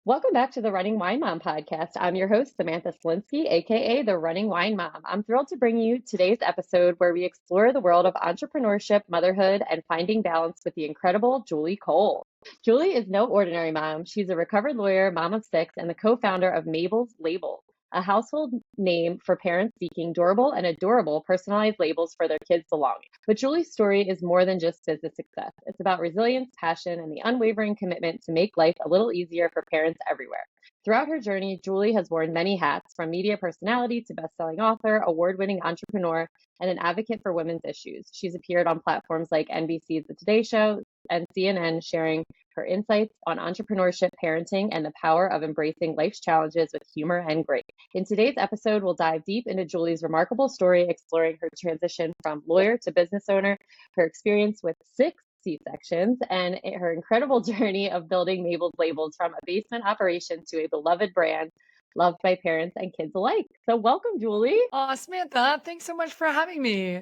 Welcome back to the Running Wine Mom podcast. I'm your host, Samantha Cieslinski, aka the Running Wine Mom. I'm thrilled to bring you today's episode where we explore the world of entrepreneurship, motherhood, and finding balance with the incredible Julie Cole. Julie is no ordinary mom. She's a recovered lawyer, mom of six, and the co-founder of Mabel's Label, a household name for parents seeking durable and adorable personalized labels for their kids' belongings. But Julie's story is more than just business success. It's about resilience, passion, and the unwavering commitment to make life a little easier for parents everywhere. Throughout her journey, Julie has worn many hats, from media personality to best-selling author, award-winning entrepreneur, and an advocate for women's issues. She's appeared on platforms like NBC's The Today Show and CNN, sharing her insights on entrepreneurship, parenting, and the power of embracing life's challenges with humor and grace. In today's episode, we'll dive deep into Julie's remarkable story, exploring her transition from lawyer to business owner, her experience with 6 C-sections, and her incredible journey of building Mabel's Labels from a basement operation to a beloved brand loved by parents and kids alike. So welcome, Julie. Oh, Samantha, thanks so much for having me.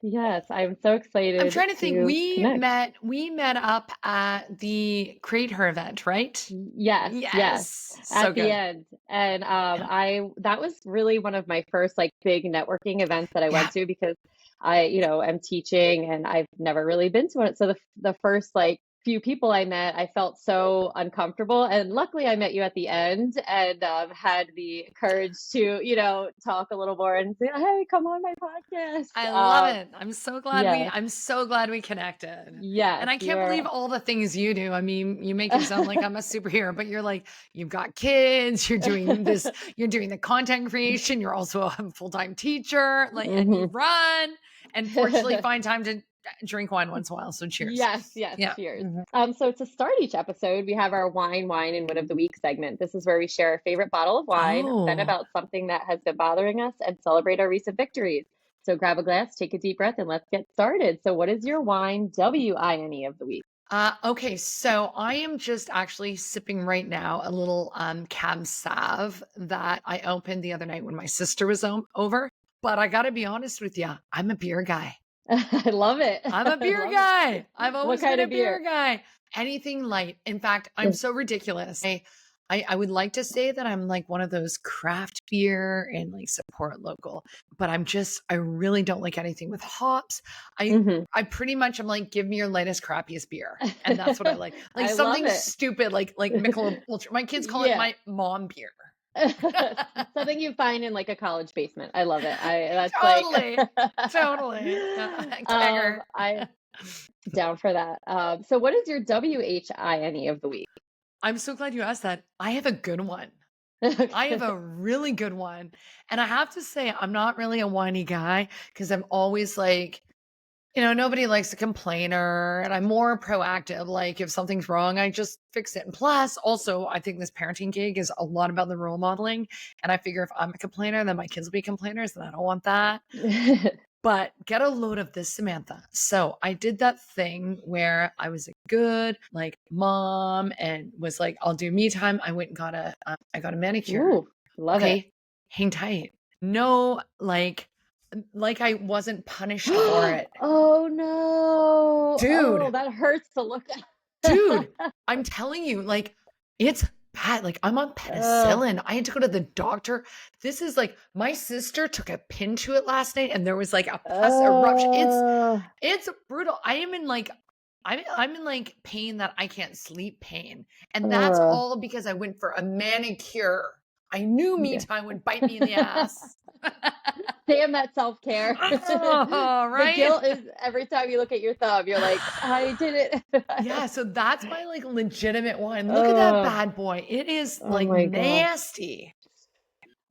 Yes, I'm so excited. I'm trying to think. We connect. met up at the Create Her event, right? Yes. Yes. At So the good. end. And Yeah. that was really one of my first like big networking events that I Yeah. went to, because I, am teaching and I've never really been to it. So the first like few people I met, I felt so uncomfortable. And luckily I met you at the end and had the courage to, talk a little more and say, hey, come on my podcast. I love it. I'm so glad Yes, we connected. yes, And I can't believe all the things you do. I mean, you make it sound like I'm a superhero, but you're like, you've got kids, you're doing this, you're doing the content creation, you're also a full-time teacher, like, and you Mhm. run, and fortunately find time to drink wine once in a while. So cheers. Yes, Yeah. cheers. Mhm. So to start each episode, we have our wine, and win of the week segment. This is where we share a favorite bottle of wine, vent Oh, about something that has been bothering us, and celebrate our recent victories. So grab a glass, take a deep breath, and let's get started. So what is your wine, WINE of the week? okay. So I am just actually sipping right now a little Cab Sav that I opened the other night when my sister was over. But I got to be honest with you, I'm a beer guy. I love it. I'm a I beer love it. guy. I've What always been kind a of beer beer? guy. Anything light. In fact, I'm so ridiculous. I would like to say that I'm like one of those craft beer and like support local, but I really don't like anything with hops. I Hmm. I pretty much am like, give me your lightest, crappiest beer. And that's what I like. Like I love something it. stupid, like Michelob Ultra. My kids call it Yeah. my mom beer. Something you find in like a college basement. I love it. That's like Totally. Totally. Kegger. I down for that. So what is your WHINE of the week? I'm so glad you asked that. I have a good one. I have Okay. a really good one. And I have to say, I'm not really a whiny guy because I'm always like, nobody likes a complainer and I'm more proactive. Like if something's wrong, I just fix it. And plus, also, I think this parenting gig is a lot about the role modeling. And I figure if I'm a complainer, then my kids will be complainers, and I don't want that. But get a load of this, Samantha. So I did that thing where I was a good like mom and was like, I'll do me time. I went and I got a manicure. Ooh, love it. Okay, hang tight. No, like I wasn't punished for it, Oh no. Oh, dude. that hurts to look at. Dude, I'm telling you, like, it's bad. Like, I'm on Ugh. penicillin. I had to go to the doctor. This is like my sister took a pin to it last night and there was like a pus eruption. Ugh. It's brutal. I'm in like pain that I can't sleep pain. And that's Ugh. all because I went for a manicure. I knew me Yeah. time would bite me in the ass. Damn that self-care. Oh, The right? guilt is every time you look at your thumb, you're like, I did it. Yeah, so that's my like legitimate wine. Look at that Oh, bad boy. It is oh like my gosh. nasty.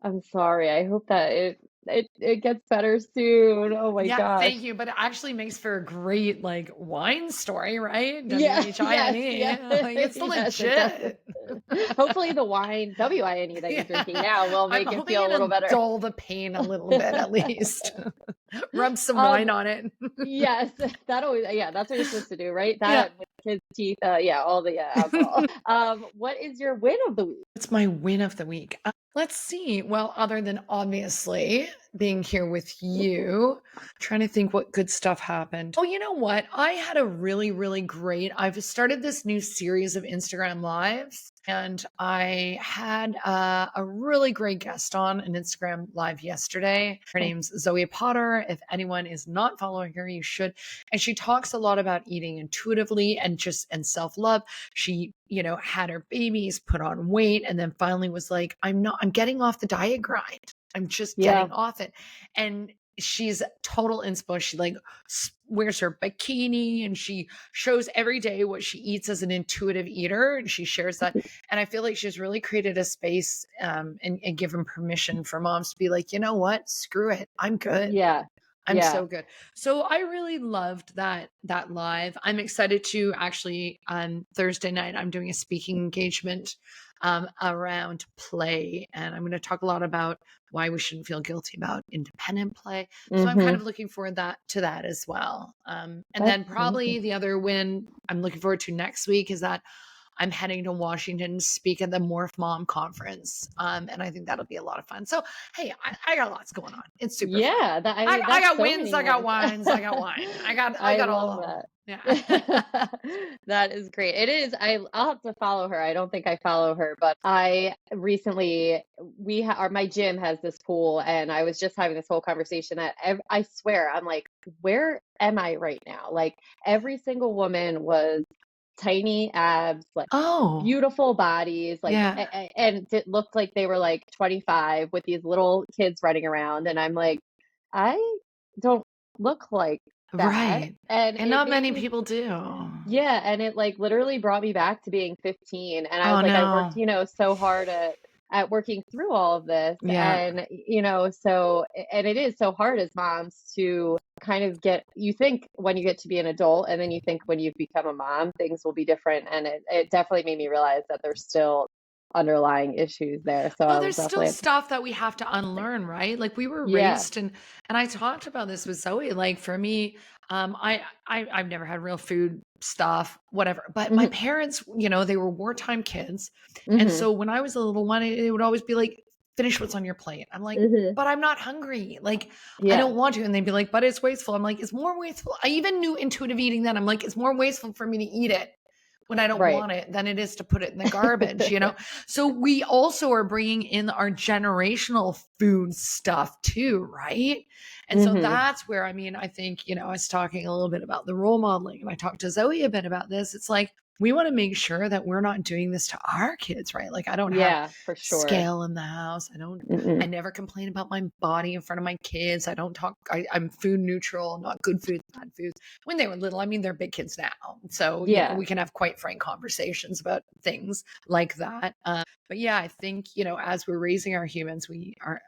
I'm sorry. I hope that it gets better soon. Oh my Yeah, gosh. thank you. But it actually makes for a great like wine story, right? Yeah, yes, WHINE. yes, Like, it's yes, it does. legit. Hopefully the wine, WINE, that you're drinking Yeah. now will I'm make it hoping feel a little it'll better. dull the pain a little bit at least. Rub some Um, wine on it. yes, that always, yeah, that's what you're supposed to do, right? Yeah. That with kids' teeth, yeah, all the alcohol. What is your win of the week? It's my win of the week. Let's see. Well, other than obviously being here with you, trying to think what good stuff happened. Oh, you know what? I had a really, really great. I've started this new series of Instagram lives And I had a really great guest on an Instagram live yesterday. Her name's Zoe Potter. If anyone is not following her, you should. And she talks a lot about eating intuitively and self-love. She, had her babies, put on weight, and then finally was like, I'm getting off the diet grind. I'm just Yeah. getting off it. And she's total inspo. She wears her bikini and she shows every day what she eats as an intuitive eater, and she shares that. And I feel like she's really created a space and given permission for moms to be like, you know what, screw it, I'm good. Yeah. I'm Yeah. so good. So I really loved that live. I'm excited to actually on Thursday night, I'm doing a speaking engagement around play. And I'm going to talk a lot about why we shouldn't feel guilty about independent play. So I'm kind of looking forward to that as well. And That's then probably the other win I'm looking forward to next week is that I'm heading to Washington to speak at the Morph Mom conference. And I think that'll be a lot of fun. So, hey, I got lots going on. It's super fun. Yeah, I that's got so wins, many I got wins. wines, I got wine. I I got all love of them. that. Yeah. That is great. It is. I'll have to follow her. I don't think I follow her, but I recently my gym has this pool, and I was just having this whole conversation that I swear I'm like, where am I right now? Like every single woman was tiny abs, like Oh, beautiful bodies, like yeah. and it looked like they were like 25 with these little kids running around, and I'm like, I don't look like that. Right. And And it not made many me, people do. yeah, and it like literally brought me back to being 15. And I was Oh, like, I worked, no. so hard at working through all of this. Yeah. And, so, and it is so hard as moms to kind of you think when you get to be an adult, and then you think when you've become a mom, things will be different. And it definitely made me realize that there's still underlying issues there. So Well, I will there's still definitely, stuff that we have to unlearn, right? Like we were yeah. raised and I talked about this with Zoe. Like for me, I've never had real food stuff, whatever. But my Hmm. parents, they were wartime kids. And Hmm. so when I was a little one, it would always be like, finish what's on your plate. I'm like, Hmm. but I'm not hungry. Like, I Yeah. don't want to. And they'd be like, but it's wasteful. I'm like, it's more wasteful. I even knew intuitive eating then. I'm like, it's more wasteful for me to eat it when I don't Right. want it than it is to put it in the garbage. So we also are bringing in our generational food stuff too, right? And so Hmm. that's where, I think, I was talking a little bit about the role modeling, and I talked to Zoe a bit about this. It's like, we want to make sure that we're not doing this to our kids, right? Like I don't have Yeah, for sure. scale in the house. I Mm-mm. never complain about my body in front of my kids. I'm food neutral, not good foods, bad foods. When they were little, they're big kids now. So, Yeah. we can have quite frank conversations about things like that. But yeah, I think, as we're raising our humans,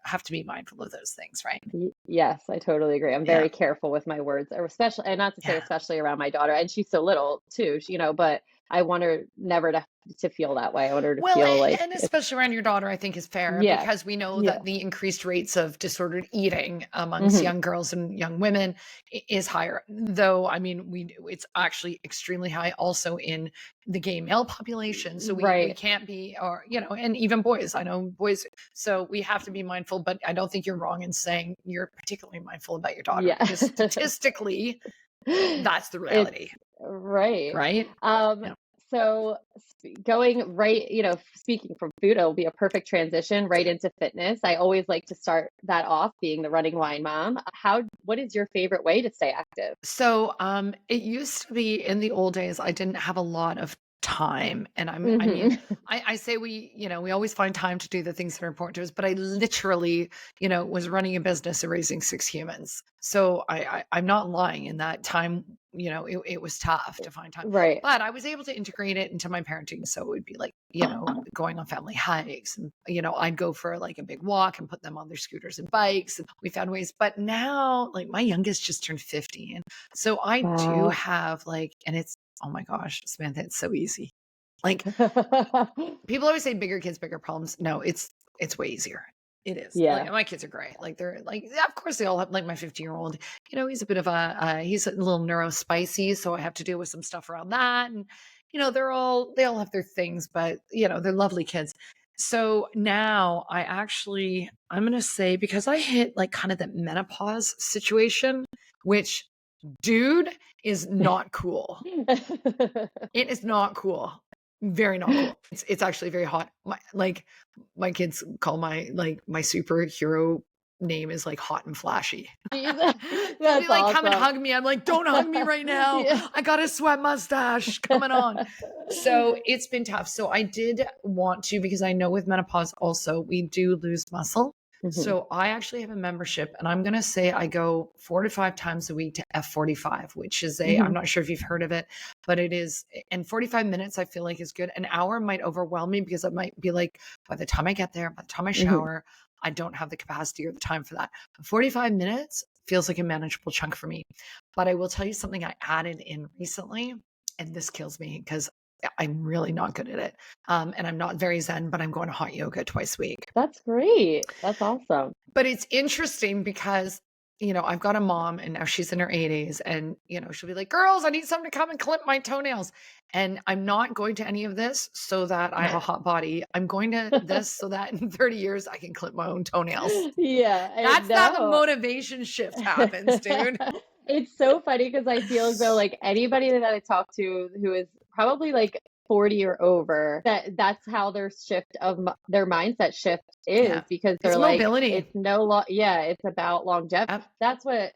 have to be mindful of those things, right? Yes, I totally agree. I'm Yeah. very careful with my words, or especially, and not to say Yeah. especially around my daughter, and she's so little too, but I want her never to feel that way. I want her to Well, feel like and it's, especially around your daughter, I think is fair yeah, because we know yeah, that the increased rates of disordered eating amongst hmm, young girls and young women is higher. Though, it's actually extremely high also in the gay male population. So we right, can't be, or, and even boys, I know boys. So we have to be mindful, but I don't think you're wrong in saying you're particularly mindful about your daughter yeah. because statistically, that's the It's reality, right. right? Um, Yeah. so going right, speaking from food, it'll be a perfect transition right into fitness. I always like to start that off being the running wine mom. What is your favorite way to stay active? So, it used to be in the old days, I didn't have a lot of time. And Hmm. I say we always find time to do the things that are important to us, but I literally, was running a business and raising 6 humans. So I'm not lying in that time, it was tough to find time, Right. but I was able to integrate it into my parenting. So it would be like, going on family hikes and, I'd go for like a big walk and put them on their scooters and bikes. And we found ways, but now like my youngest just turned 50. And so I do Wow. have like, and it's, oh my gosh, Samantha, it's so easy. Like people always say bigger kids, bigger problems. No, it's way easier. It is. Like Yeah. my kids are great. Like they're like, yeah, of course they all have like my 15-year-old, he's a bit of he's a little neurospicy. So I have to deal with some stuff around that. And, they all have their things, but they're lovely kids. So now I'm going to say, because I hit like kind of the menopause situation, which dude is not cool. It is not cool. Very not cool. It's actually very hot. My kids call my superhero name is like hot and flashy. Jesus, They'll that's be like, "Come and awesome. hug me." I'm like, "Don't hug me right now. Yeah. I got a sweat mustache coming on." So it's been tough. So I did want to, because I know with menopause also we do lose muscle. Mhm, So I actually have a membership, and I'm gonna say I go 4 to 5 times a week to F45, which is I'm mhm, not sure if you've heard of it, but it is, and 45 minutes I feel like is good. An hour might overwhelm me because it might be like, by the time I get there, by the time I mhm. shower, I don't have the capacity or the time for that. But 45 minutes feels like a manageable chunk for me. But I will tell you something I added in recently, and this kills me because I'm really not good at it. And I'm not very zen, but I'm going to hot yoga twice a week. That's great. That's awesome. But it's interesting because, I've got a mom and now she's in her 80s, and, she'll be like, "Girls, I need someone to come and clip my toenails." And I'm not going to any of this so that I have a hot body. I'm going to this so that in 30 years I can clip my own toenails. Yeah, I That's how the know. motivation shift happens, dude. It's so funny because I feel as though, like, anybody that I talk to who is probably, like, 40 or over, that's how their shift of m their mindset shift is Yeah. because It's they're like, mobility. it's no lo yeah, it's about longevity. Yep. That's what,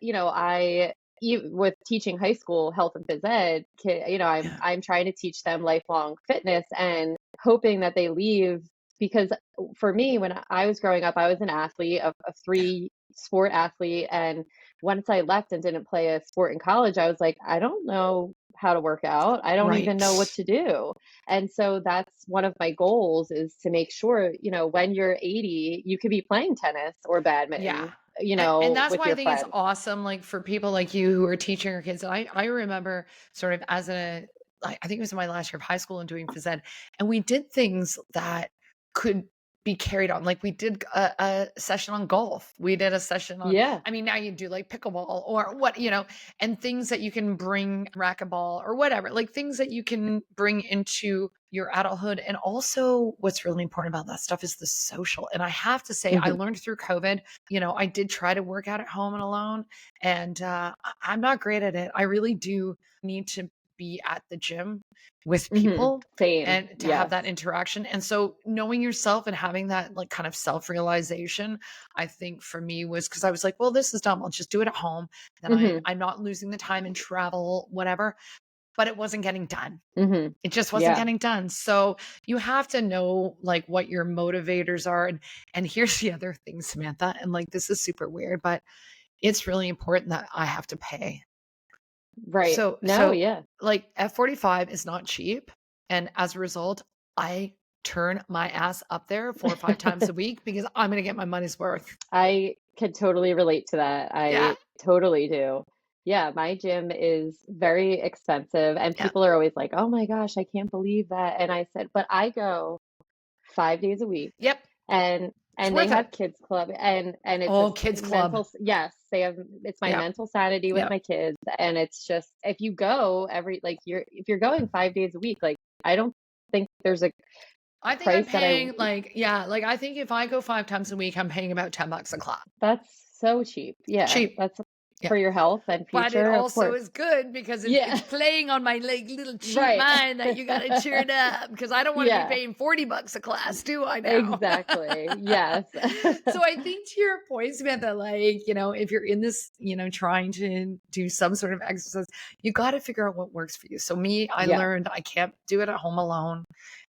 with teaching high school health and phys ed, Yeah. I'm trying to teach them lifelong fitness and hoping that they leave because for me, when I was growing up, I was an athlete, a three sport athlete. And once I left and didn't play a sport in college, I was like, I don't know how to work out. I don't even know what Right. to do. And so that's one of my goals is to make sure, when you're 80, you could be playing tennis or Yeah. badminton, And that's with why I your think it's friends. awesome, like for people like you who are teaching your kids. And I remember sort of I think it was my last year of high school and doing phys ed, and we did things that could be carried on. Like we did a session on golf. We did a session on, Yeah. I mean, now you do like pickleball or what, and things that you can bring, racquetball or whatever, like things that you can bring into your adulthood. And also what's really important about that stuff is the social. And I have to say, I Hmm. learned through COVID, I did try to work out at home and alone, and I'm not great at it. I really do need to be at the gym with Hmm. people Same. and to have Yes. that interaction. And so knowing yourself and having that like kind of self-realization, I think for me was because I was like, well, this is dumb. I'll just do it at home. Then Hmm. I'm not losing the time and travel, whatever. But it wasn't getting done. Hmm. It just wasn't Yeah. getting done. So you have to know like what your motivators are. And here's the other thing, Samantha, and like this is super weird, but it's really important that I have to pay. Right. So No, so yeah. like F45 is not cheap. And as a result, I turn my ass up there 4 or 5 times a week because I'm gonna get my money's worth. I could totally relate to that. Yeah. I totally do. Yeah, my gym is very expensive, and Yeah. people are always like, "Oh my gosh, I can't believe that." And I said, "But I go 5 days a week." Yep. It's And they worth it. have kids club and it's a Oh, kids club. yes, they have it's my Yep. mental sanity with Yep. my kids, and it's just if you go every like you're if you're going 5 days a week, like I don't think there's a I think I'm price that I paying like, yeah, like I think if I go 5 times a week, I'm paying about $10 a class. that's so cheap. Yeah, Cheap. that's Yeah. for your health and But it future, of also course. is good because it's Yeah. playing on my like little cheap Right. mind that you gotta cheer it up because I don't want to be Yeah, paying $40 a class, do I now? exactly. Yes. So I think to your point, Samantha, like, if you're in this, trying to do some sort of exercise, you got to figure out what works for you. So me, I Yeah. learned I can't do it at home alone,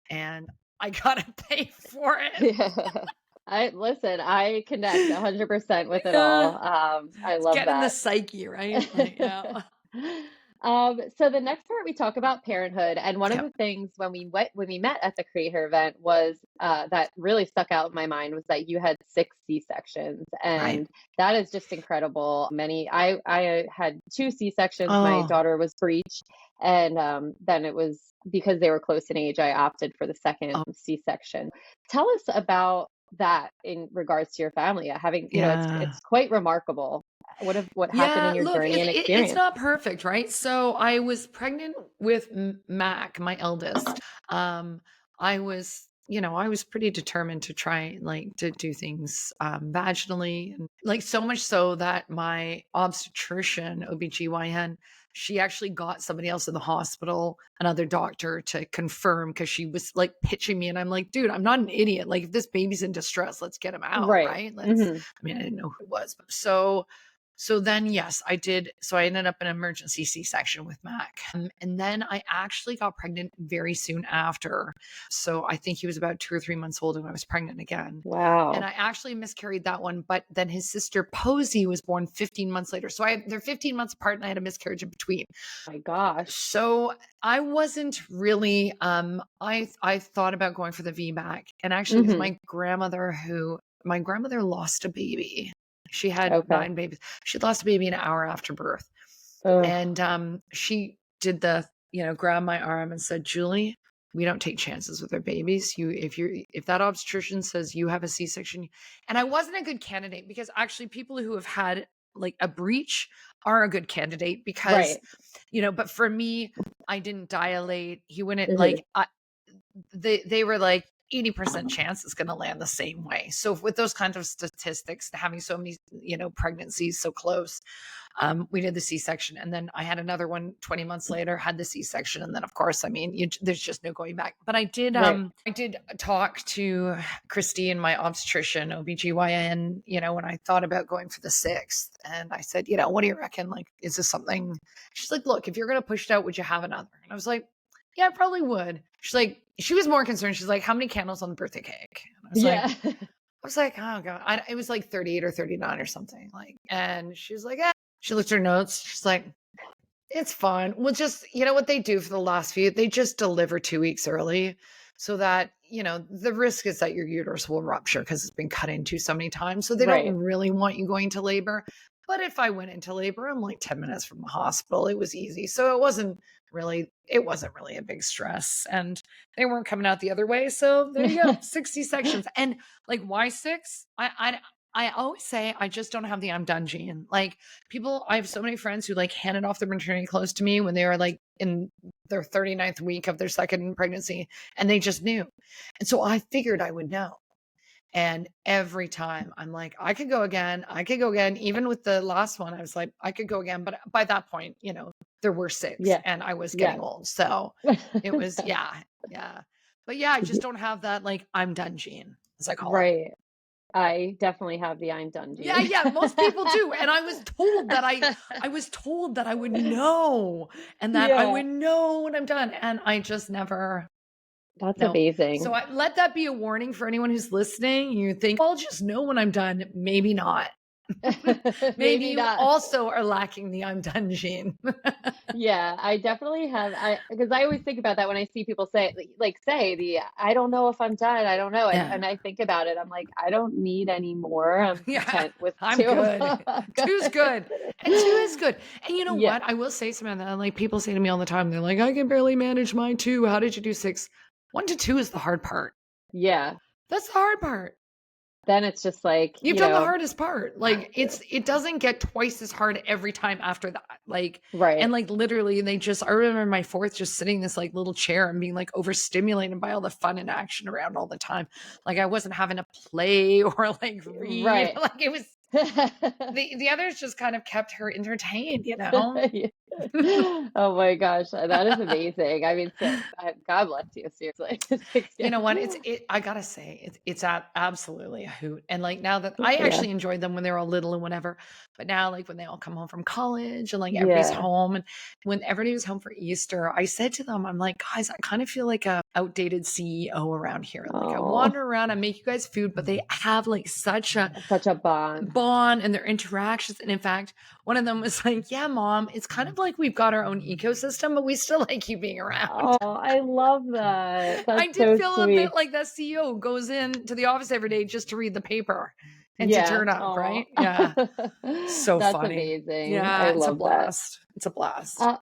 and I gotta pay for it. Yeah. I connect 100% with it Yeah. all. I It's love getting the that. psyche, right? Like, yeah. So the next part we talk about parenthood, and one of Yeah. the things when we met at the Creator event was that really stuck out in my mind was that you had 6 C-sections, Right. and that is just incredible. I had 2 C-sections. My Oh, daughter was breech, and then it was because they were close in age. I opted for the second oh, C-section. Tell us about that in regards to your family. Having yeah. it's quite remarkable. What happened in Yeah, your look, journey and it's experience? not perfect, right? So I was pregnant with Mac, my eldest. Um, I was pretty determined to try like to do things vaginally, and like so much so that my obstetrician, OBGYN, she actually got somebody else in the hospital, another doctor, to confirm, because she was like pitching me. And I'm like, dude, I'm not an idiot. Like, if this baby's in distress, let's get him out, Right. right? Hmm. I mean, I didn't know who it was. But so then, yes, I did. So I ended up in an emergency C-section with Mac. And then I actually got pregnant very soon after. So I think he was about 2 or 3 months old when I was pregnant again. And Wow. I actually miscarried that one. But then his sister Posey was born 15 months later. So they're 15 months apart, and I had a miscarriage in between. My gosh. So I wasn't really, I thought about going for the VBAC. And actually, it was Hmm. my grandmother lost a baby. She had Okay. 9 babies. She lost a baby an hour after birth. Ugh. And she did grabbed my arm and said, Julie, we don't take chances with our babies. If that obstetrician says you have a C-section, and I wasn't a good candidate, because actually people who have had like a breech are a good candidate, because, Right. but for me, I didn't dilate. He wouldn't Hmm. they were like 80% chance it's going to land the same way. So with those kinds of statistics, having so many, pregnancies so close, we did the C-section, and then I had another one 20 months later, had the C-section. And then of course, I mean, there's just no going back. But Right. I did talk to Christine, my obstetrician, OBGYN, when I thought about going for the 6th, and I said, what do you reckon? Like, is this something? She's like, look, if you're going to push it out, would you have another? And I was like, yeah, I probably would. She's like, she was more concerned. She's like, how many candles on the birthday cake? And Yeah. I was like, oh God, it was like 38 or 39 or something. Like, and she was like, she looked at her notes. She's like, it's fine. Well, just, what they do for the last few, they just deliver 2 weeks early, so that, the risk is that your uterus will rupture because it's been cut into so many times. So they Right. don't really want you going to labor. But if I went into labor, I'm like 10 minutes from the hospital. It was easy. So it wasn't really a big stress, and they weren't coming out the other way. So there you go. 60 sections. And like, why 6? I always say, I just don't have the I'm done gene. Like, I have so many friends who like handed off their maternity clothes to me when they were like in their 39th week of their second pregnancy, and they just knew. And so I figured I would know. And every time I'm like, I could go again. I could go again. Even with the last one, I was like, I could go again. But by that point, there were 6, Yeah. and I was getting Yeah. old. So it was, yeah, yeah. But yeah, I just don't have that, like, I'm done gene, as I call it. Right. I definitely have the I'm done Yeah, gene. yeah, most people do. And I was told that I would know, and that I Yeah. would know when I'm done. And I just never. That's No. So amazing. let that be a warning for anyone who's listening. You think, I'll just know when I'm done. Maybe not. Maybe Maybe you not. also are lacking the I'm done gene. Yeah, I definitely have. Because I always think about that when I see people say, say I don't know if I'm done. I don't know. And Yeah. I think about it. I'm like, I don't need any more. I'm Yeah, content with I'm 2 of good. them. I'm Two's good. good. And 2 is good. And you know Yeah. what? I will say, Samantha, like, people say to me all the time, they're like, I can barely manage mine 2. How did you do 6? 1 to 2 is the hard part. Yeah. That's the hard part. Then it's just like, You've done the hardest part. Like, it doesn't get twice as hard every time after that. Like, and right. like literally I remember my 4th just sitting in this like little chair and being like overstimulated by all the fun and action around all the time. Like, I wasn't having to play or like read. Right. Like, it was, the others just kind of kept her entertained, you know? Yeah. Oh my gosh, that is amazing. I mean, God bless you, seriously. 6 You kids. know what? I gotta say, it's absolutely a hoot. And like, now that I Yeah. actually enjoyed them when they were all little and whatever, but now like when they all come home from college and like everybody's Yeah. home, and when everybody was home for Easter, I said to them, I'm like, guys, I kind of feel like a outdated CEO around here. Like, I Oh, wander around, I make you guys food, but they have like such a such a bond. bond and their interactions. And in fact, one of them was like, yeah, mom, it's kind of like we've got our own ecosystem, but we still like you being around. Oh, I love that. I That's did so feel a bit sweet. like that CEO goes in to the office every day just to read the paper and to Yeah. turn up, Oh, right? Yeah. So that's funny. amazing. I Yeah, it's a love that. blast. It's a blast. Uh,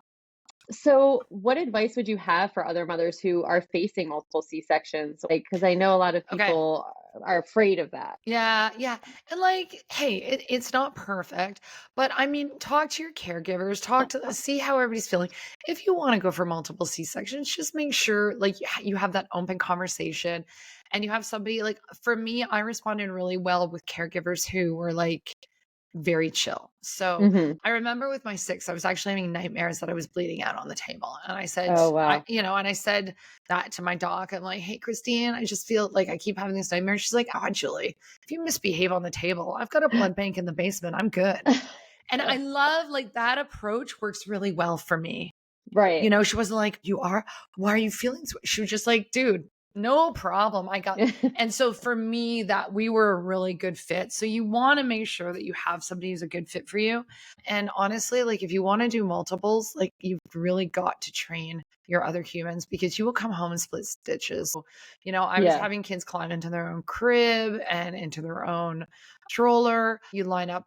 So, what advice would you have for other mothers who are facing multiple C-sections? Like, because I know a lot of Okay. people are afraid of that. Yeah, yeah. And like, hey, it's not perfect, but I mean, talk to your caregivers, see how everybody's feeling. If you want to go for multiple C-sections, just make sure like you have that open conversation, and you have somebody. Like, for me, I responded really well with caregivers who were like, very chill. So Hmm. I remember with my 6, I was actually having nightmares that I was bleeding out on the table. And I said, Oh, wow. and I said that to my doc. I'm like, hey, Christine, I just feel like I keep having these nightmares. She's like, oh, Julie, if you misbehave on the table, I've got a blood bank in the basement. I'm good. And I love like that approach works really well for me. Right. She wasn't like, why are you feeling so? She was just like, dude, no problem. And so for me, that we were a really good fit. So you want to make sure that you have somebody who's a good fit for you. And honestly, like if you want to do multiples, like you've really got to train your other humans because you will come home and split stitches. I was Yeah. having kids climb into their own crib and into their own stroller. You line up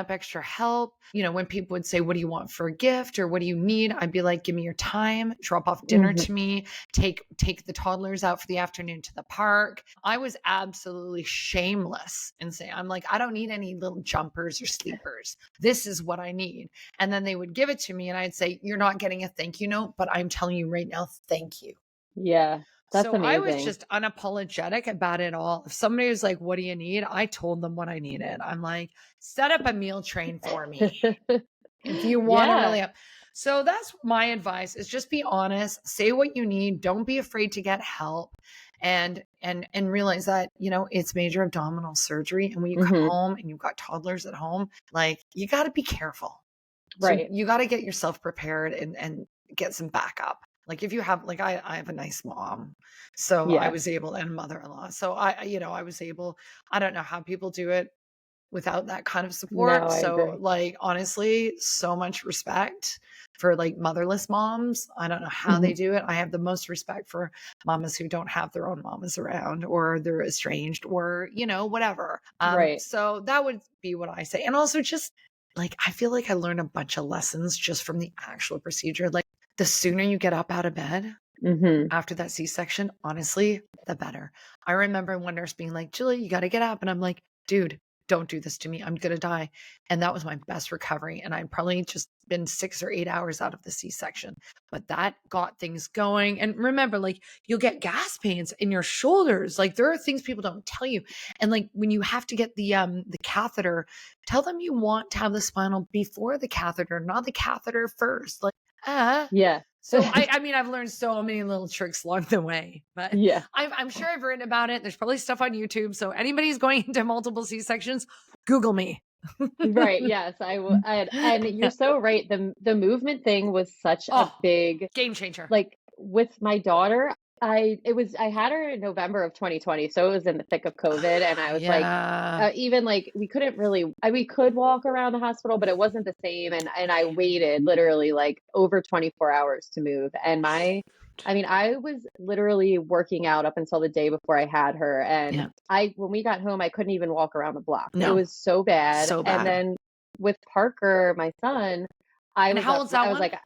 extra help. When people would say, what do you want for a gift or what do you need? I'd be like, give me your time, drop off dinner Hmm. to me, take the toddlers out for the afternoon to the park. I was absolutely shameless in saying, I'm like, I don't need any little jumpers or sleepers. This is what I need. And then they would give it to me and I'd say, you're not getting a thank you note, but I'm telling you right now, thank you. Yeah. That's So I was amazing. just unapologetic about it all. If somebody was like, what do you need? I told them what I needed. I'm like, set up a meal train for me if you want to Yeah. really up. So that's my advice is just be honest, say what you need. Don't be afraid to get help and realize that, it's major abdominal surgery. And when you come Hmm. home and you've got toddlers at home, like you got to be careful. So Right. you got to get yourself prepared and get some backup. Like if you have, like I have a nice mom, so I Yeah. was able, and mother-in-law. So I was able, I don't know how people do it without that kind of No, support. I So agree. like, honestly, so much respect for like motherless moms. I don't know how Hmm. they do it. I have the most respect for mamas who don't have their own mamas around or they're estranged or, whatever. Right. So that would be what I say. And also just like, I feel like I learned a bunch of lessons just from the actual procedure. Like the sooner you get up out of bed Hmm. after that C-section, honestly, the better. I remember one nurse being like, Julie, you got to get up. And I'm like, dude, don't do this to me. I'm going to die. And that was my best recovery. And I'd probably just been 6 or 8 hours out of the C-section, but that got things going. And remember, like you'll get gas pains in your shoulders. Like there are things people don't tell you. And like when you have to get the catheter, tell them you want to have the spinal before the catheter, not the catheter first. Like, Yeah. so I mean, I've learned so many little tricks along the way, but Yeah. I'm sure I've written about it. There's probably stuff on YouTube. So anybody's going into multiple C-sections, Google me. Right. Yes, and you're Yeah. so right. The movement thing was such a Oh, big, game changer. like with my daughter, I had her in November of 2020, so it was in the thick of COVID, and I was like, Yeah. even like we couldn't really, we could walk around the hospital, but it wasn't the same, and I waited literally like over 24 hours to move, and I was literally working out up until the day before I had her, and Yeah. when we got home, I couldn't even walk around the block. It No, was so bad, so and bad. then with Parker, my son, And how old's that I was one? like,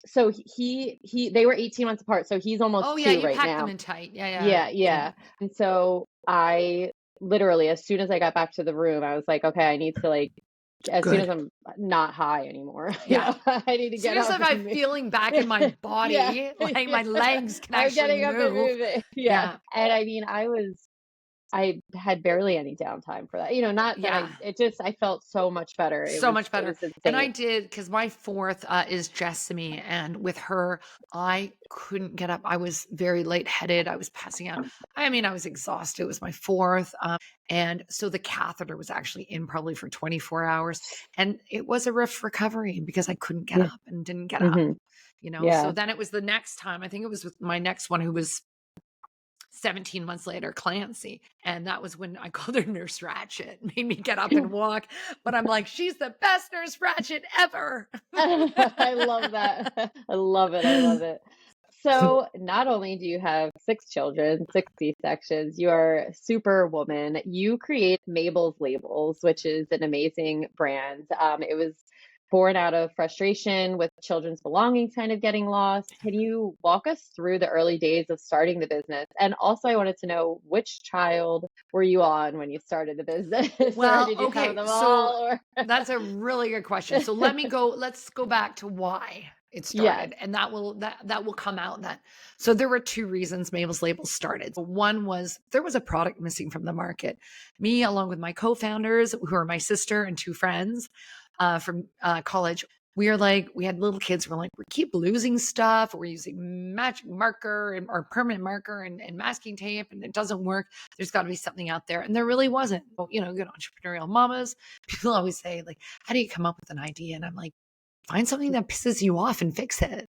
so they were 18 months apart, so he's Oh, almost yeah. 2 You right packed them now. in tight. Yeah. Yeah. Yeah, Yeah. yeah. And so I literally, as soon as I got back to the room, I was like, okay, I need to like, as soon as Good. I'm not high anymore, Yeah. I need to As soon get as up I'm and move. feeling back in my Yeah, body, like yeah. my legs can I'm actually getting up and move. moving. Yeah. Yeah. And I had barely any downtime for that. Not that Yeah. I felt so much better. So much It better. was And I insane. did because my fourth is Jessamy. And with her, I couldn't get up. I was very lightheaded. I was passing out. I mean, I was exhausted. It was my fourth. And so the catheter was actually in probably for 24 hours. And it was a rough recovery because I couldn't get Yeah. up and didn't get up. Hmm. So Yeah. then it was the next time. I think it was with my next one who was 17 months later, Clancy. And that was when I called her Nurse Ratchet, made me get up and walk. But I'm like, she's the best Nurse Ratchet ever. I love that. I love it. I love it. So, not only do you have 6 children, 6 C-sections, you are superwoman. You create Mabel's Labels, which is an amazing brand. It was born out of frustration with children's belongings kind of getting lost. Can you walk us through the early days of starting the business? And also, I wanted to know, which child were you on when you started the business, or Well, did you have okay. them So all? Or that's a really good question. So let's go back to why it Yes. started, and that will come out then. So there were two reasons Mabel's Labels started. One was there was a product missing from the market. Me, along with my co-founders, who are my sister and two friends from college, we had little kids. We're like, we keep losing stuff. We're using magic marker or permanent marker and masking tape, and it doesn't work. There's got to be something out there. And there really wasn't. Good entrepreneurial mamas, people always say, like, how do you come up with an idea? And I'm like, find something that pisses you off and fix it.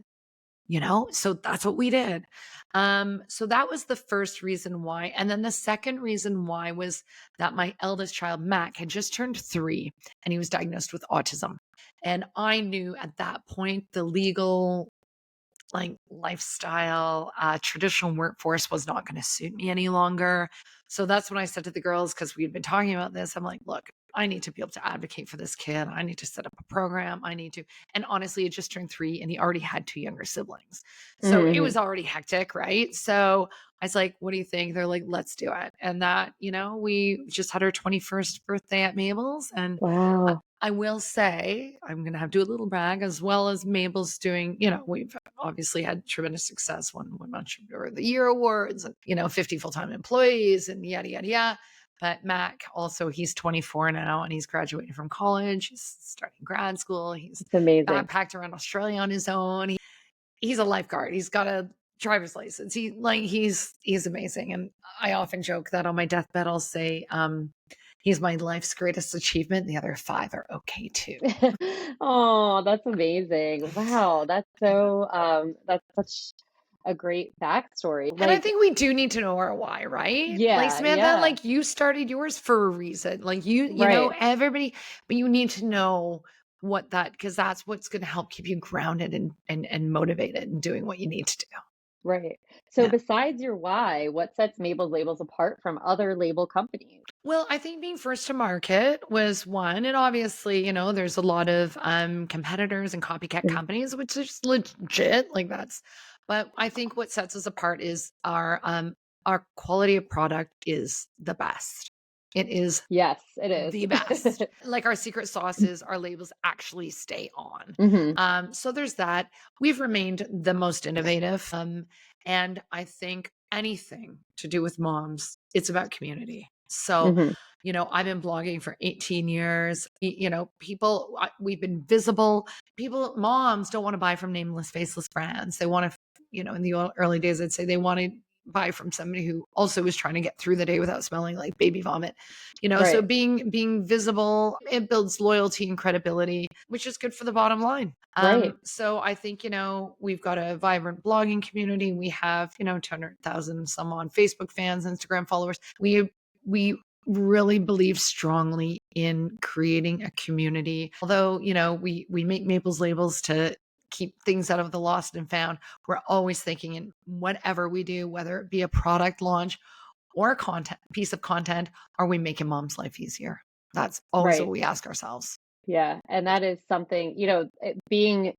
So that's what we did. So that was the first reason why. And then the second reason why was that my eldest child, Mac, had just turned 3 and he was diagnosed with autism. And I knew at that point the legal, like, lifestyle, traditional workforce was not going to suit me any longer. So that's when I said to the girls, because we had been talking about this, I'm like, look, I need to be able to advocate for this kid. I need to set up a program. And honestly, it just turned 3 and he already had 2 younger siblings. So it Hmm. was already hectic, right? So I was like, what do you think? They're like, let's do it. And that, we just had our 21st birthday at Mabel's. And Wow. I will say, I'm going to have to do a little brag, as well as Mabel's doing, we've obviously had tremendous success, won Entrepreneur of the Year awards, and, 50 full-time employees and yada, yada, yada. But Mac also, he's 24 now and he's graduating from college. He's starting grad school. He's It's amazing. backpacked around Australia on his own. He's a lifeguard. He's got a driver's license. He's amazing. And I often joke that on my deathbed, I'll say, he's my life's greatest achievement. The other 5 are okay too. Oh, that's amazing. Wow, that's such a great backstory. And I Like, think we do need to know our why, right? Like, yeah, Samantha, yeah, like, you started yours for a reason. Like, right, everybody, but you need to know because that's what's going to help keep you grounded and motivated and doing what you need to do. right. So Yeah. besides your why, what sets Mabel's Labels apart from other label companies? Well, I think being first to market was one. And obviously, there's a lot of competitors and copycat Mhm. companies, which is legit. But I think what sets us apart is our quality of product is the best. It is Yes, it the is. best. Like, our secret sauces, our labels actually stay on. Hmm. So there's that. We've remained the most innovative. And I think anything to do with moms, it's about community. So, Hmm. I've been blogging for 18 years. We've been visible. Moms don't want to buy from nameless, faceless brands. They want to, in the early days, I'd say they want to buy from somebody who also was trying to get through the day without smelling like baby vomit. So Right, being visible, it builds loyalty and credibility, which is good for the bottom line. right, So I think, we've got a vibrant blogging community. We have, 200,000 some on Facebook fans, Instagram followers. We really believe strongly in creating a community. Although, we make Maple's Labels to keep things out of the lost and found. We're always thinking in whatever we do, whether it be a product launch or a piece of content, are we making mom's life easier? That's always what right. we ask ourselves. Yeah, and that is something, being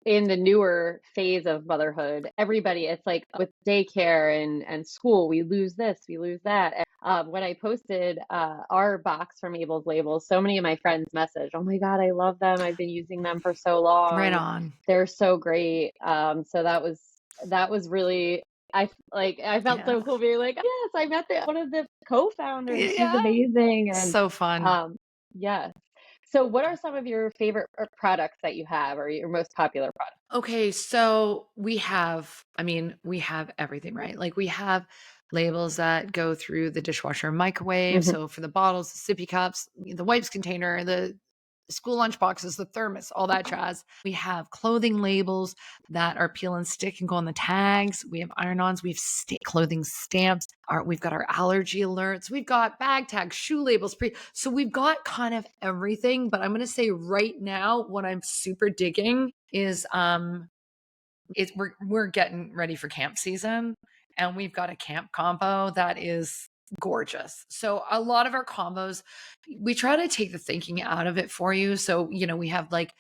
in the newer phase of motherhood, everybody, it's like with daycare and school, we lose this, we lose that. And, when I posted our box from Mabel's Labels, so many of my friends messaged, "Oh my God, I love them. I've been using them for so Right long. on. They're so great." So that was really. I felt Yeah. so cool being like, yes, I met one of the co-founders. She's Yeah. amazing, and So fun. um, yeah. So, what are some of your favorite products that you have, or your most popular products? Okay, so we have everything, right? Like, we have labels that go through the dishwasher and microwave. Mhm. So for the bottles, the sippy cups, the wipes container, the school lunch boxes, the thermos, all that jazz. We have clothing labels that are peel and stick and go on the tags. We have iron-ons. We have clothing stamps. We've got our allergy alerts. We've got bag tags, shoe labels. So we've got kind of everything. But I'm going to say right now, what I'm super digging is we're getting ready for camp season, and we've got a camp combo that is gorgeous. So a lot of our combos, we try to take the thinking out of it for you. So, we have, like,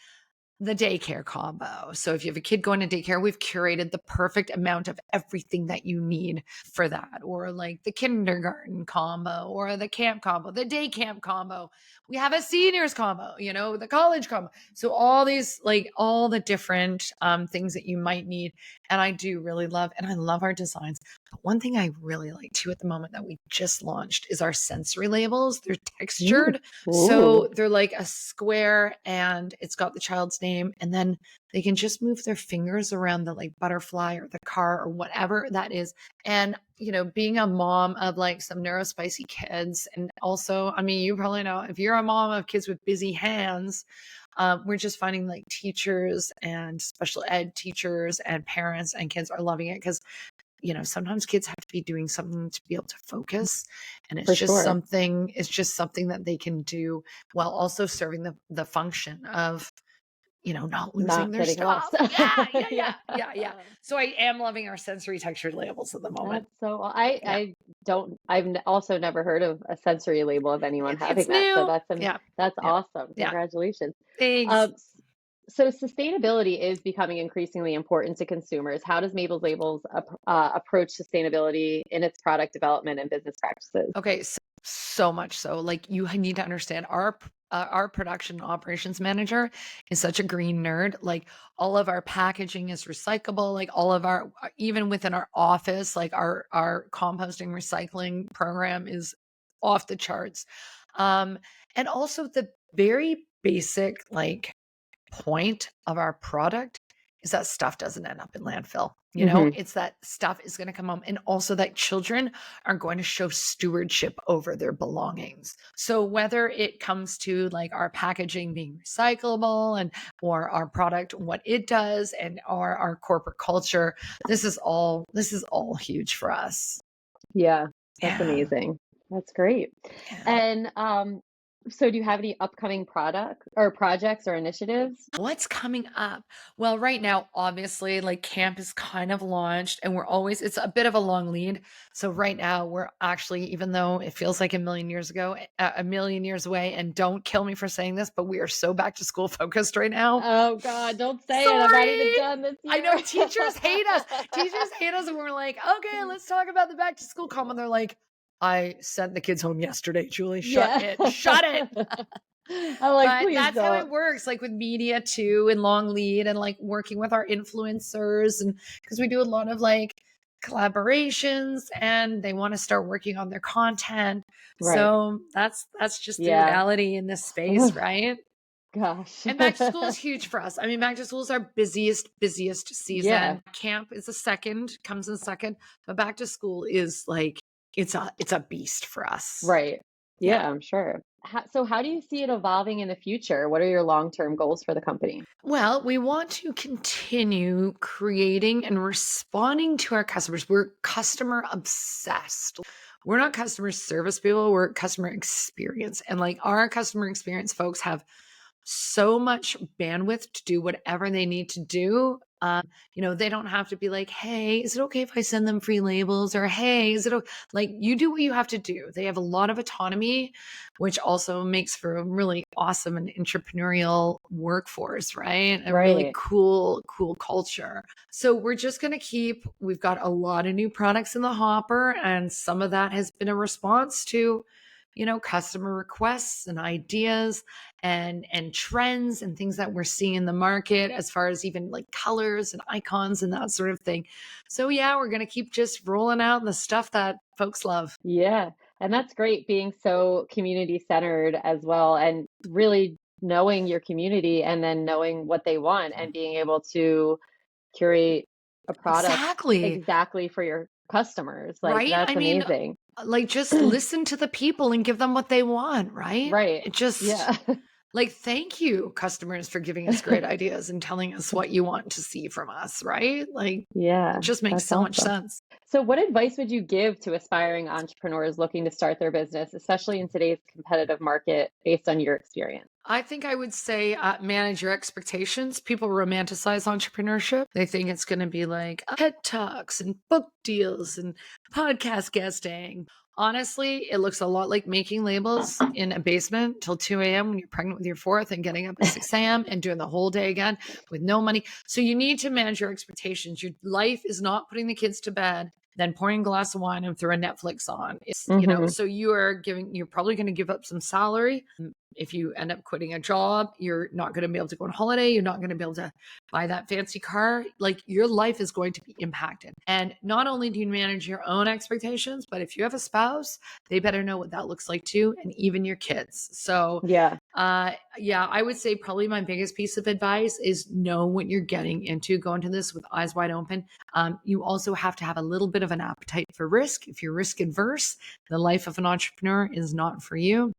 the daycare combo. So if you have a kid going to daycare, we've curated the perfect amount of everything that you need for that. Or like the kindergarten combo or the camp combo, the day camp combo. We have a seniors combo, the college combo. So all these, like all the different things that you might need. And I do really love, and I love our designs. But one thing I really like too at the moment that we just launched is our sensory labels. They're textured. So Ooh. they're like a square and it's got the child's name. And then they can just move their fingers around the like butterfly or the car or whatever that is. And, being a mom of like some neurospicy kids. And also, I mean, you probably know if you're a mom of kids with busy hands, we're just finding like teachers and special ed teachers and parents and kids are loving it because sometimes kids have to be doing something to be able to focus. And For sure. it's just something that they can do while also serving the function of, not losing Not their getting lost. stuff. Yeah, yeah, yeah, Yeah. yeah, yeah. So I am loving our sensory textured labels at the moment. That's so, I Yeah. also never heard of a sensory label of anyone It's having that. So new. Yeah. that's Yeah. awesome. Yeah. Congratulations. Thanks. Um, so sustainability is becoming increasingly important to consumers. How does Mabel's Labels approach sustainability in its product development and business practices? Okay, so much so. Like you need to understand our production operations manager is such a green nerd. Like all of our packaging is recyclable. Like all of our even within our office, like our composting recycling program is off the charts. Um, and also the very basic like point of our product is that stuff doesn't end up in landfill. Hmm. It's that stuff is going to come home. And also that children are going to show stewardship over their belongings. So whether it comes to like our packaging being recyclable and or our product, what it does and our corporate culture, this is all huge for us. Yeah, that's Yeah. amazing. That's great. Yeah. And so do you have any upcoming product or projects or initiatives? What's coming up? Well, right now, obviously, like camp is kind of launched and it's a bit of a long lead. So right now we're actually, even though it feels like a million years ago, a million years away, and don't kill me for saying this, but we are so back to school focused right now. Oh God, don't say it. I'm not even Sorry. done this I year. know teachers hate us. Teachers hate us. And we're like, okay, let's talk about the back to school comment. They're like, I sent the kids home yesterday, Julie. Shut Yeah. it. Shut it. I'm like, But please that's how don't. it works, like with media too, and long lead, and like working with our influencers, and because we do a lot of like collaborations, and they want to start working on their content. Right. So that's just the Yeah. reality in this space, Ugh, right? gosh. And back to school is huge for us. I mean, back to school is our busiest Yeah. season. Camp is comes in second, but back to school is like it's a beast for us. Right. Yeah. Yeah, I'm sure. So how do you see it evolving in the future? What are your long-term goals for the company? Well, we want to continue creating and responding to our customers. We're customer obsessed. We're not customer service people, we're customer experience. And like our customer experience folks have so much bandwidth to do whatever they need to do. They don't have to be like, hey, is it okay if I send them free labels? Or hey, is it okay? Like you do what you have to do. They have a lot of autonomy, which also makes for a really awesome and entrepreneurial workforce, right? A really Right. cool culture. So we're just going to we've got a lot of new products in the hopper, and some of that has been a response to customer requests and ideas and trends and things that we're seeing in the market as far as even like colors and icons and that sort of thing. So yeah, we're going to keep just rolling out the stuff that folks love. Yeah. And that's great being so community centered as well and really knowing your community and then knowing what they want and being able to curate a product Exactly. exactly for your customers. Like Right? that's I mean, amazing. like just listen to the people and give them what they want, right? Right. It just Yeah. like thank you customers for giving us great ideas and telling us what you want to see from us, right? Like Yeah, it just makes that's so much awesome. sense. So, what advice would you give to aspiring entrepreneurs looking to start their business, especially in today's competitive market, based on your experience? I think I would say manage your expectations. People romanticize entrepreneurship. They think it's going to be like TED Talks and book deals and podcast guesting. Honestly, it looks a lot like making labels in a basement till 2 a.m. when you're pregnant with your fourth and getting up at 6 a.m. and doing the whole day again with no money. So you need to manage your expectations. Your life is not putting the kids to bed, then pouring a glass of wine and throwing Netflix on. It's, so you're probably going to give up some salary. If you end up quitting a job, you're not going to be able to go on holiday. You're not going to be able to buy that fancy car. Like, your life is going to be impacted. And not only do you manage your own expectations, but if you have a spouse, they better know what that looks like too, and even your kids. So Yeah. I would say probably my biggest piece of advice is know what you're getting into. Go into this with eyes wide open. You also have to have a little bit of an appetite for risk. If you're risk adverse, the life of an entrepreneur is not for you.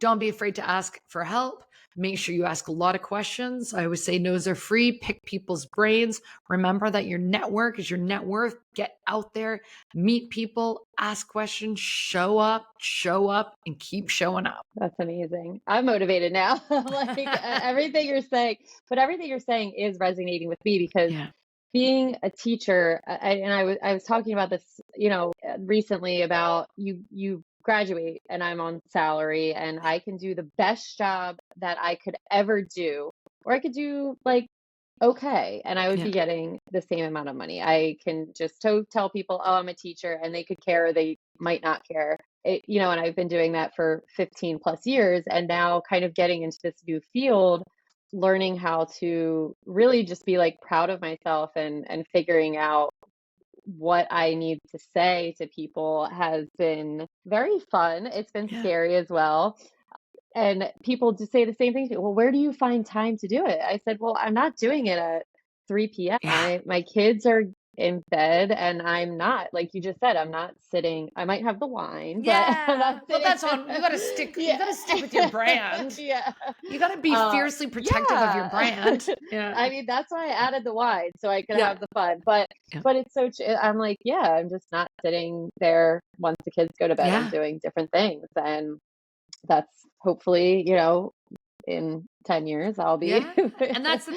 Don't be afraid to ask for help. Make sure you ask a lot of questions. I always say no's are free. Pick people's brains. Remember that your network is your net worth. Get out there, meet people, ask questions, show up, and keep showing up. That's amazing. I'm motivated now. Like everything you're saying, but everything you're saying is resonating with me because Yeah. being a teacher, I was talking about this, recently about you graduate and I'm on salary and I can do the best job that I could ever do, or I could do like okay, and I would Yeah. be getting the same amount of money. I can just tell people, oh, I'm a teacher, and they could care or they might not care. And I've been doing that for 15 plus years, and now kind of getting into this new field, learning how to really just be like proud of myself and figuring out what I need to say to people has been very fun. It's been Yeah. scary as well. And people just say the same thing to me. Well, where do you find time to do it? I said, well, I'm not doing it at 3 p.m. Yeah. My kids are in bed and I'm not, like you just said, I'm not sitting. I might have the wine, but I'm Yeah. not Well, sitting. that's on. You got to stick. You Yeah. got to stick with your brand. Yeah. You got to be fiercely protective of your Yeah. brand. Yeah. I mean, that's why I added the wine so I could Yeah. have the fun. But Yeah. it's so I'm like, yeah, I'm just not sitting there once the kids go to bed. I'm Yeah. doing different things. And that's hopefully, in 10 years I'll be. Yeah. And that's the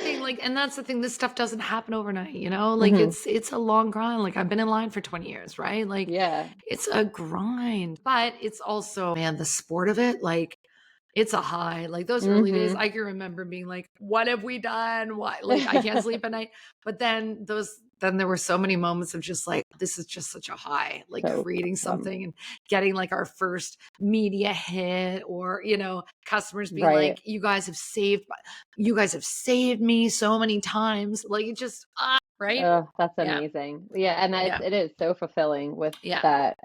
thing, this stuff doesn't happen overnight, like Mhm. it's a long grind. Like, I've been in line for 20 years, right? Like, Yeah. it's a grind, but it's also, man, the sport of it, like, it's a high. Like, those early days, Mhm. I can remember being like, what have we done? Why? Like, I can't sleep at night. But then there were so many moments of just like, this is just such a high, like So creating awesome. something and getting like our first media hit, or, customers being Right. like, you guys have saved me so many times. Like, it just, right? Oh, that's Yeah. amazing. Yeah, and Yeah. it is so fulfilling with Yeah. that.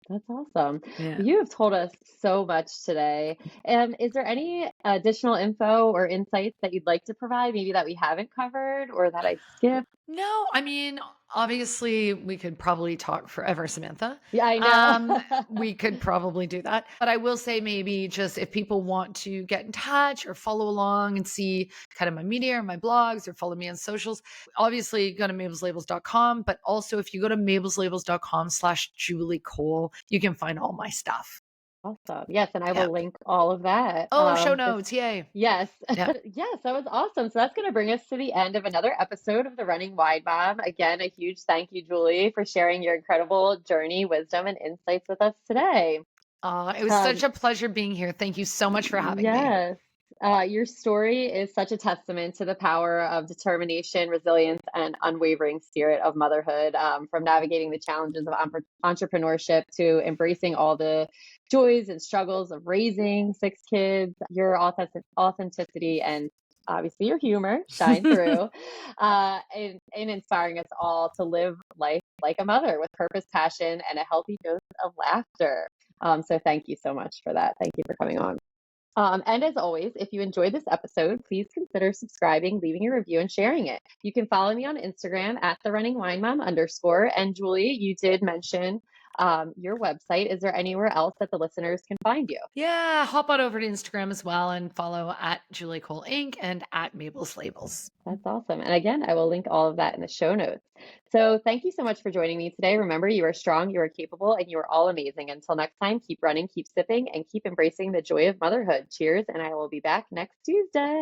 That's awesome. Yeah. You have told us so much today. Is there any additional info or insights that you'd like to provide, maybe that we haven't covered or that I skipped? No, I mean, obviously, we could probably talk forever, Samantha. Yeah, I Um, know. we could probably do that. But I will say, maybe just if people want to get in touch or follow along and see kind of my media or my blogs or follow me on socials, obviously go to mabelslabels.com. But also, if you go to mabelslabels.com/Julie Cole, you can find all my stuff. Awesome. Yes, and I Yeah. will link all of that. Oh, show notes. Yay. Yes. Yeah. Yes, that was awesome. So that's going to bring us to the end of another episode of the Running Wide Mom. Again, a huge thank you, Julie, for sharing your incredible journey, wisdom, and insights with us today. It was Um, such a pleasure being here. Thank you so much for having me. yes. Your story is such a testament to the power of determination, resilience, and unwavering spirit of motherhood, from navigating the challenges of entrepreneurship to embracing all the joys and struggles of raising 6 kids. Your authenticity and obviously your humor shine through, in inspiring us all to live life like a mother with purpose, passion, and a healthy dose of laughter. So thank you so much for that. Thank you for coming on. And as always, if you enjoyed this episode, please consider subscribing, leaving a review, and sharing it. You can follow me on Instagram at the running wine mom _. And Julie, you did mention your website. Is there anywhere else that the listeners can find you? Yeah, hop on over to Instagram as well and follow at Julie Cole Inc. and at Mabel's Labels. That's awesome. And again, I will link all of that in the show notes. So thank you so much for joining me today. Remember, you are strong, you are capable, and you are all amazing. Until next time, keep running, keep sipping, and keep embracing the joy of motherhood. Cheers, and I will be back next Tuesday.